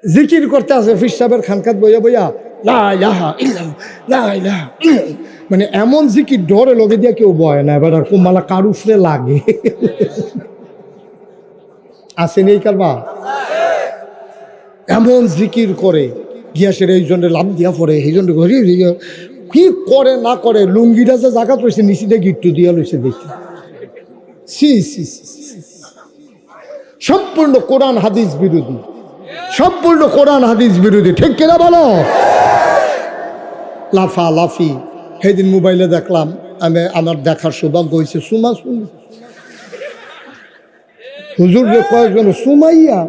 জিকির করতে আছে ফির সাহেবের খানকাত বইয়া বইয়া লা ইলাহা ইল্লাল্লাহ, লা ইলাহা ইল্লাল্লাহ। মানে এমন জিকির ডরে লগে দিয়া কেউ বয় না, এবার আর কোমালা কারুফরে লাগে। আসেনি এই কারবা? এমন জিকির করে গিয়াসের এই জন্য লাভ দিয়া পড়ে, এই জন্য কি করে না করে, লুঙ্গিটা যে জায়গা রয়েছে নিচে গিট্টু দিয়া লইছে দেখি। সি সি সি, সম্পূর্ণ কোরআন হাদিস বিরোধী, সম্পূর্ণ কোরআন হাদিস বিরোধী, ঠিক কিনা বলো? লাফা লাফি। সেদিন মোবাইলে দেখলাম, আমার দেখার সৌভাগ্য হয়েছে, সুমা সুমা হুজুর রে কয়েকজন সুমাইয়া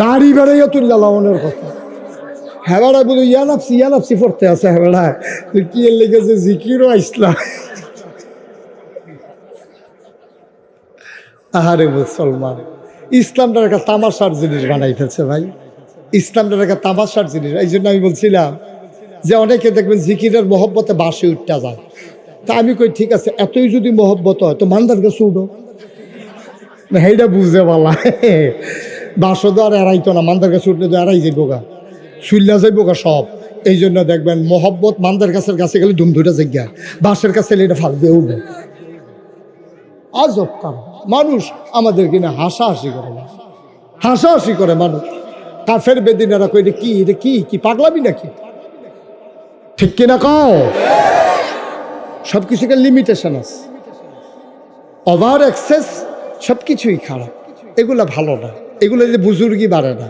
দাড়ি বেড়াইয়া তুললা লাউনের কথা। হেবাড়ায় বলে ইয়ানাপসি পড়তে আছে, হেবাড়ায় কি এর লেগেছে জিকিরও আইসলা। আহারে মুসলমান, ইসলামটার একটা তামাশার জিনিস বানাই ফেলছে ভাই, ইসলামটার একটা তামাশার জিনিস। এই জন্য আমি বলছিলাম যে অনেকে দেখবেন জিকিরের মহব্বতে বাসে উঠতে যায়। তা আমি কই ঠিক আছে, এতই যদি মহব্বত হয় তো মান্দার কাছে উঠো, সেইটা বুঝে বলা। বাসও তো আর এড়াইতো না, মান্দার কাছে উঠলে তো এড়াই যাইব গা, শুইলা যাইব গা সব। এই জন্য দেখবেন মহব্বত মান্দার গাছের কাছে গেলে ধুম ধুটা জায়গা, বাসের কাছে এটা ফাল দিয়ে উঠবে। আজব কাম মানুষ আমাদের কিনা হাসাহাসি করে, হাসাহাসি করে মানুষ। কাফের বেদিনারা কই এটা কি, এটা কি কি পাগলামি নাকি? ঠিক কিনা কও? সব কিছুকে লিমিটেশন আছে, ওভার এক্সেস সবকিছুই খারাপ, এগুলা ভালো না, এগুলো যে বুজুর্গি বাড়ে না।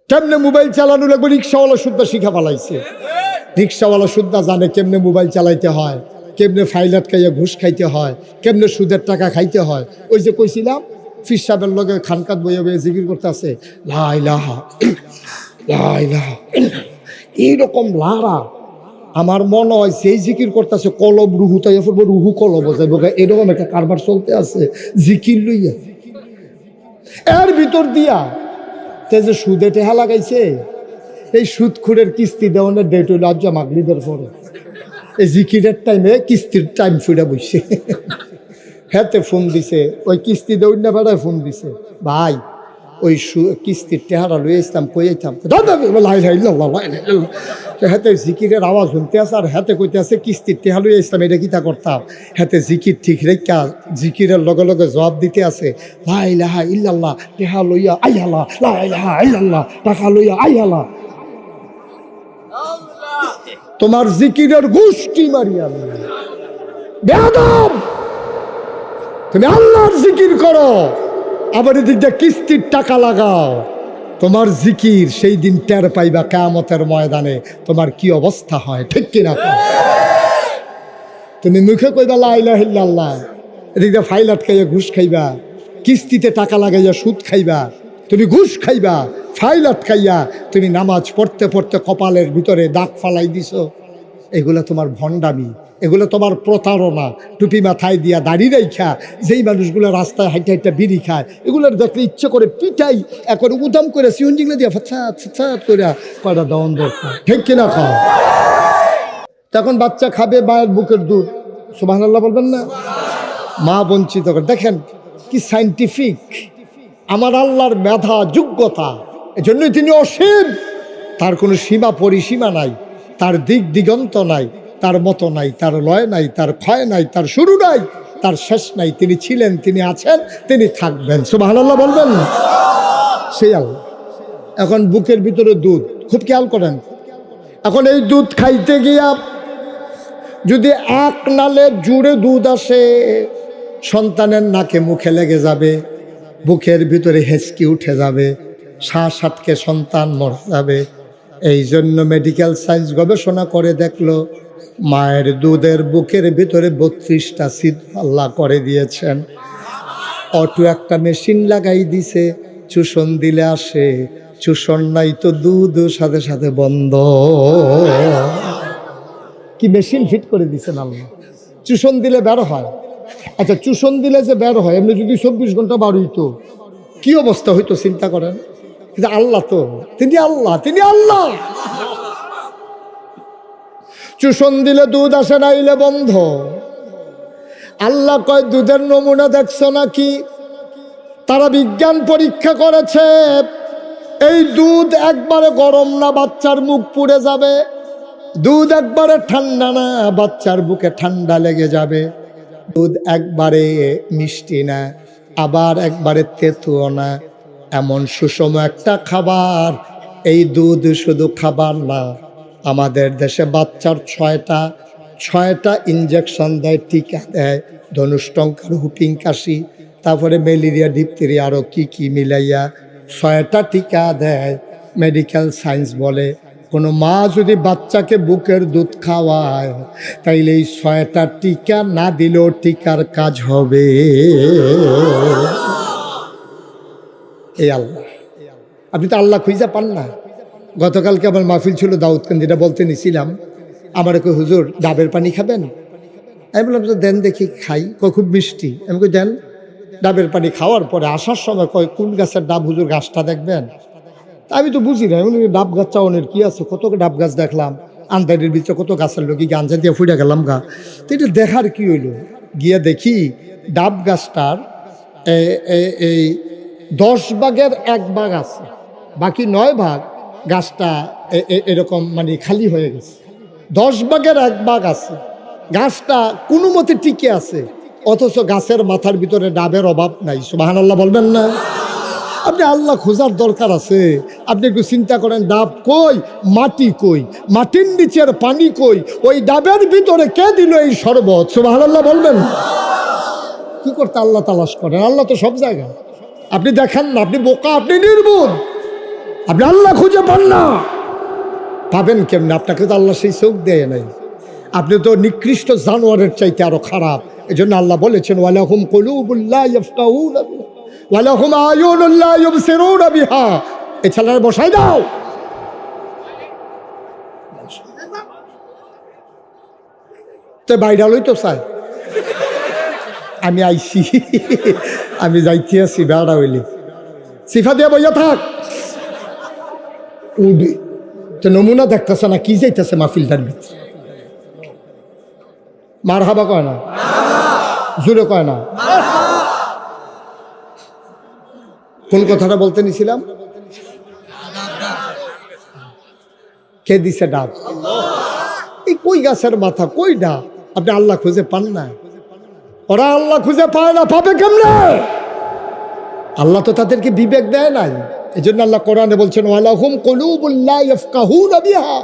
কেমনে মোবাইল চালানো লাগবে রিক্সাওয়ালা শুদ্ধা শিখা ফেলাইছে, রিক্সাওয়ালা শুদ্ধা জানে কেমনে মোবাইল চালাইতে হয়, কেমনে ফাইল আটকাইয়া ঘুষ খাইতে হয়, কেমনে সুদের টাকা খাইতে হয়। ওই যে কইছিলাম ফির সাহেবের লগে খানকাত বইয়া বইয়া জিকির করতে আছে লা ইলাহা লা ইলাহা, এইরকম লারা। আমার মনে হয় সেই জিকির করতেছে কলব রুহু তাইয়া পড়বো, রুহু কলব যাইব, এরকম একটা কারবার চলতে আছে জিকির লইয়া। এর ভিতর দিয়া তে যে সুদে টেহা লাগাইছে, এই সুদখুরের কিস্তি দেওয়ানের ডেট হইল আজ মাগরিবের পরে। এই জিকিরের টাইমে কিস্তির টাইম ফুইরা বইছে। হেতে ফোন দিছে, ওই কিস্তি দেউন না বেড়ায় ফোন দিছে, ভাই ওই কিস্তির টেহারা লই আসতাম কই আইতাম, হাতে জিকিরের আওয়াজ শুনতে আছে আর হাতে কইতে আছে কিস্তির টেহা লই আসতাম, এটা কিতা করতাম। হাতে জিকির ঠিক রেখা জিকিরের লগে লগে জবাব দিতে আছে লা ইলাহা ইল্লাল্লাহ, টেহা লইয়া আইহালা, লা ইলাহা ইল্লাল্লাহ, টাকা লইয়া আইহালা। তোমার জিকিরের গোষ্ঠী মারিয়া বেয়াদব। তুমি আল্লাহর জিকির করো, আবার এদিক দিয়ে কিস্তির টাকা লাগাও। তোমার জিকির সেই দিন টের পাইবা কিয়ামতের ময়দানে তোমার কি অবস্থা হয়, ঠিক কিনা? তুমি মুখে কইবা লা ইলাহা ইল্লাল্লাহ, এদিক দিয়ে ফাইল আটকাইয়া ঘুষ খাইবা, কিস্তিতে টাকা লাগাইয়া সুদ খাইবা, তুমি ঘুষ খাইবা, ফাইল আটকাইয়া তুমি নামাজ পড়তে পড়তে কপালের ভিতরে দাগ ফালাই দিছো। এগুলো তোমার ভণ্ডামি, এগুলো তোমার প্রতারণা। টুপি মাথায় দিয়া দাড়ি রাইখা যেই মানুষগুলো রাস্তায় হাইটা হাইটা বিড়ি খায়, এগুলোর দেখলে ইচ্ছে করে পিটাই একবার উদাম করে সিউন্ডিংলে দিয়া ফাঁচাত ফাঁচাত করে কয়টা দন দরকার, ঠিক কিনা? খাও তখন বাচ্চা খাবে মায়ের বুকের দুধ, সুবহানাল্লাহ বলবেন না? মা বঞ্চিত করে। দেখেন কি সাইন্টিফিক আমার আল্লাহর মেধা যোগ্যতা, এজন্যই তিনি অসীম, তার কোনো সীমা পরিসীমা নাই, তার দিক দিগন্ত নাই, তার মতো নাই, তার লয় নাই, তার ক্ষয় নাই, তার শুরু নাই, তার শেষ নাই। তিনি ছিলেন, তিনি আছেন, তিনি থাকবেন। সুবহানাল্লাহ বলবেন না? সেই আল্লাহ। এখন বুকের ভিতরে দুধ, খুব খেয়াল করেন। এখন এই দুধ খাইতে গিয়া যদি এক নালে জুড়ে দুধ আসে, সন্তানের নাকে মুখে লেগে যাবে, বুকের ভিতরে হেঁচকি উঠে যাবে, শ্বাস আটকে সন্তান মরে যাবে। এই জন্য মেডিকেল সায়েন্স গবেষণা করে দেখলো মায়ের দুধের বুকের ভিতরে 32টা ছিদ্র আল্লাহ করে দিয়েছেন। অটো একটা মেশিন লাগাই দিছে, চুষণ দিলে আসে, চুষণ নাই তো দুধ সাথে সাথে বন্ধ। কি মেশিন ফিট করে দিছেন আল্লাহ, চুষণ দিলে বের হয়। আচ্ছা চুষণ দিলে যে বের হয়, এমনি যদি 24 ঘন্টা বার হইতো কি অবস্থা হইতো চিন্তা করেন। কিন্তু আল্লাহ তো, তিনি আল্লাহ, তিনি আল্লাহ। চুষণ দিলে দুধ আসে, নাইলে বন্ধ। আল্লাহ কয় দুধের নমুনা দেখছো নাকি? তারা বিজ্ঞান পরীক্ষা করেছে, এই দুধ একবারে গরম না, বাচ্চার মুখ পুড়ে যাবে। দুধ একবারে ঠান্ডা না, বাচ্চার বুকে ঠান্ডা লেগে যাবে। দুধ একবারে মিষ্টি না, আবার একবারে তেতুও না। এমন সুষম একটা খাবার। এই দুধ শুধু খাবার না, আমাদের দেশে বাচ্চার ছয়টা ইঞ্জেকশন দেয়, টিকা দেয়, ধনুষ্টঙ্কার, হুপিং কাশি, তারপরে ম্যালেরিয়া, ডিপথেরিয়া, আরও কি মিলাইয়া 6টা টিকা দেয়। মেডিকেল সায়েন্স বলে কোনো মা যদি বাচ্চাকে বুকের দুধ খাওয়ায় তাইলে এই 6টা টিকা না দিলেও টিকার কাজ হবে। এই আল্লাহ, আপনি তো আল্লাহ খুঁজে পান না। গতকালকে আমার মাহফিল ছিল দাউদকান্দি, যেটা বলতে নিছিলাম। আমার কই হুজুর ডাবের পানি খাবেন? আমি বললাম যে দেন দেখি, খাই। কই খুব মিষ্টি। আমি কই দেন। ডাবের পানি খাওয়ার পরে আসার সময় কয় কোন গাছের ডাব হুজুর, গাছটা দেখবেন? আমি তো বুঝি না, এমনি ডাব গাছ চাওয়ানের কি আছে, কত ডাব গাছ দেখলাম আন্দারের ভিতরে, কত গাছের লোক গাঞ্জা দিয়ে ফুটে গেলাম গা। তো এটা দেখার কি হইলো, গিয়ে দেখি ডাব গাছটার এই 10 ভাগের 1 ভাগ আছে, বাকি 9 ভাগ গাছটা এরকম মানে খালি হয়ে গেছে। 10 ভাগের 1 ভাগ আছে, গাছটা কোনো মতে টিকে আছে, অথচ গাছের মাথার ভিতরে ডাবের অভাব নাই। সুবহানাল্লাহ বলবেন না? আপনি আল্লাহ খোঁজার দরকার আছে। আপনি একটু চিন্তা করেন, ডাব কই, মাটি কই, মাটির নিচের পানি কই, ওই ডাবের ভিতরে কে দিল এই শরবত? সুবহানাল্লাহ বলবেন? কি করতে আল্লাহ তালাশ করেন? আল্লাহ তো সব জায়গায়। আপনি দেখেন না, আপনি বোকা, আপনি নির্বোধ, আপনি আল্লাহ খুঁজে পান না। পাবেন কেমনে? আপনাকে তো আল্লাহ সেই চোখ দেয় নাই। আপনি তো নিকৃষ্ট জানোয়ারের চাইতে আরো খারাপ। এই জন্য আল্লাহ বলেছেন ওয়ালাহুম কুলুবুল লা ইয়াফকাহুনা বিহা ওয়ালাহুম আয়ুনুল লা ইউবসিরুনা বিহা। এই ছেলেরা বসাই দাও। তো বাইরালই তো চাই। আমি আইছি, আমি যাইতে আছি, বেড়া হইলি সিফা দিয়ে বইয়া থাক। উডি তো নমুনা দেখতেছে না, কি যাইতেছে মাহফিলটার ভিতরে। মার হাবা কয় না, জোরে কয় না। কোন কথাটা বলতে নিছিলাম? কে দিছে ডাব? এই কই গাছের মাথা, কই ডাব? আপনি আল্লাহ খুঁজে পান না। ওরা আল্লাহ খুঁজে পায় না, পাবে কেমনে? আল্লাহ তো তাদেরকে বিবেক দেয় নাই। এই জন্য আল্লাহ কোরআনে বলছেন ওয়ালাহুম কুলুবুল লা ইয়াফকাহুনা বিহা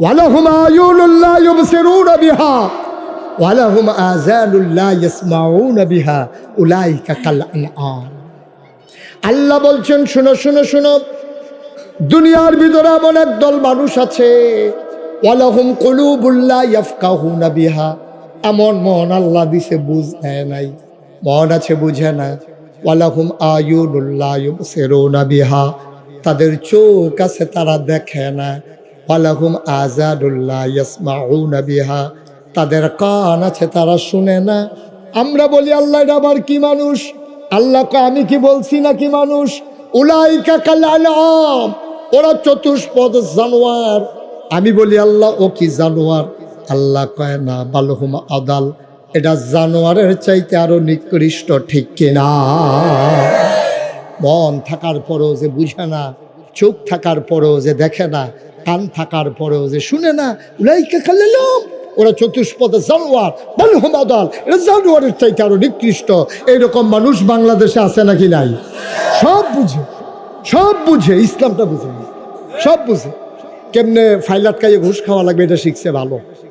ওয়ালাহুম আয়ুনুল লা ইউবসিরুনা বিহা ওয়ালাহুম আযানুল লা ইয়াসমাউনা বিহা উলাইকা কাল আনআম। আল্লাহ বলছেন শুনো শুনো শুনো, দুনিয়ার ভিতরে এমন একদল মানুষ আছে ওয়ালাহুম কুলুবুল লা ইয়াফকাহুনা বিহা, এমন মন আল্লাহ দিছে বুঝ নেয় নাই, মন আছে বুঝে না। ওয়ালাহুম আয়ুনুল লা ইউবসিরুনা বিহা, তাদের চোখ আছে তারা দেখে না। ওয়ালাহুম আযানুল লা ইয়াসমাউনা বিহা, তাদের কান আছে তারা শুনে না। আমরা বলি আল্লাহ এটা আবার কি মানুষ? আল্লাহ কয় আমি কি বলছি নাকি মানুষ? উলাইকা কাল আনআম, ওরা চতুষ্পদ জানোয়ার। আমি বলি আল্লাহ ও কি জানোয়ার? আল্লাহ কয় না, বালহুম আদাল, এটা জানোয়ারের চাইতে আরো নিকৃষ্ট, ঠিক কিনা? মন থাকার পরেও যে বুঝে না, চোখ থাকার পরেও যে দেখে না, কান থাকার পরেও যে শুনে না, উলাইকা কাল আনআম, ওরা চতুষ্পদ জানোয়ার, বালহুম আদাল, এটা জানোয়ারের চাইতে আরো নিকৃষ্ট। এইরকম মানুষ বাংলাদেশে আছে নাকি নাই? সব বুঝে, সব বুঝে, ইসলামটা বুঝে, সব বুঝে। কেমনে ফাইল আটকাইয়ে ঘুষ খাওয়া লাগবে এটা শিখছে ভালো।